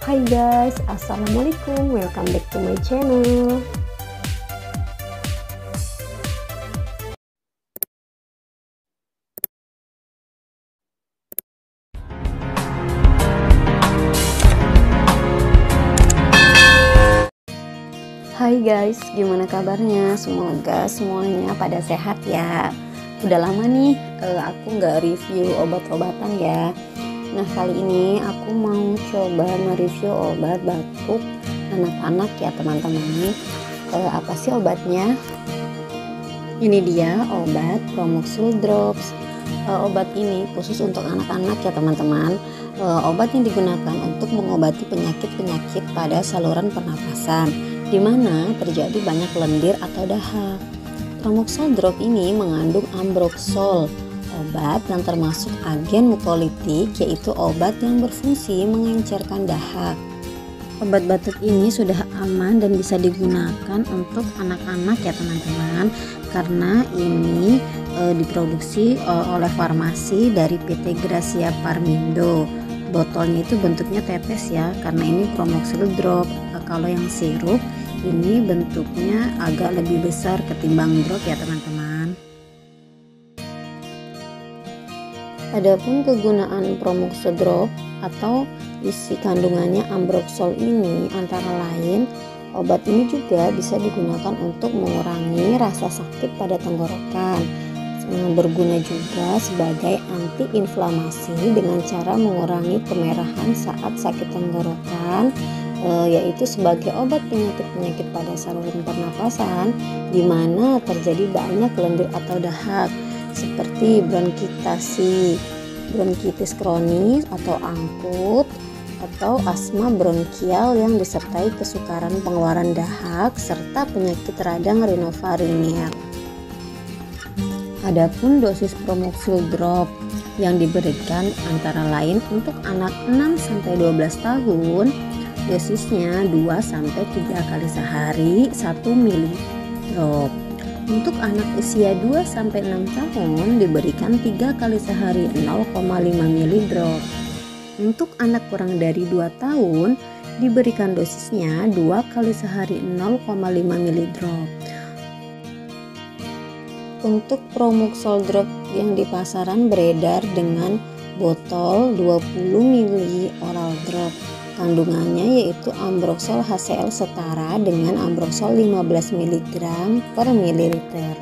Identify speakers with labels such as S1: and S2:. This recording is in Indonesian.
S1: Hai guys, assalamualaikum, welcome back to my channel. Hai guys, gimana kabarnya? Semoga semuanya pada sehat ya. Udah lama nih aku nggak review obat-obatan ya. Nah kali ini aku mau coba nge-review obat batuk anak-anak ya teman-teman. Apa sih obatnya? Ini dia obat Promoxil Drops. Obat ini khusus untuk anak-anak ya teman-teman. Obat yang digunakan untuk mengobati penyakit-penyakit pada saluran pernapasan, di mana terjadi banyak lendir atau dahak. Promoxil Drop ini mengandung ambroxol, obat yang termasuk agen mukolitik, yaitu obat yang berfungsi mengencerkan dahak. Obat batuk ini sudah aman dan bisa digunakan untuk anak-anak ya teman-teman, karena ini diproduksi oleh farmasi dari PT Gracia Parmindo. Botolnya itu bentuknya tetes ya, karena ini Promoxil Drop. Kalau yang sirup ini bentuknya agak lebih besar ketimbang drop ya teman-teman. Adapun kegunaan Promoxil Drop atau isi kandungannya ambroxol ini antara lain, obat ini juga bisa digunakan untuk mengurangi rasa sakit pada tenggorokan. Berguna juga sebagai antiinflamasi dengan cara mengurangi kemerahan saat sakit tenggorokan, yaitu sebagai obat penyakit-penyakit pada saluran pernapasan di mana terjadi banyak lendir atau dahak seperti bronkitis kronis atau angkut, atau asma bronkial yang disertai kesukaran pengeluaran dahak, serta penyakit radang rinofaringel. Adapun dosis Promoxil Drop yang diberikan antara lain untuk anak 6-12 tahun, dosisnya 2-3 kali sehari 1 ml drop. Untuk anak usia 2-6 tahun diberikan 3 kali sehari 0,5 ml drop. Untuk anak kurang dari 2 tahun diberikan dosisnya 2 kali sehari 0,5 ml drop. Untuk Promoxil Drop yang di pasaran beredar dengan botol 20 ml oral drop. Kandungannya yaitu ambroxol HCl setara dengan ambroxol 15 mg per mililiter.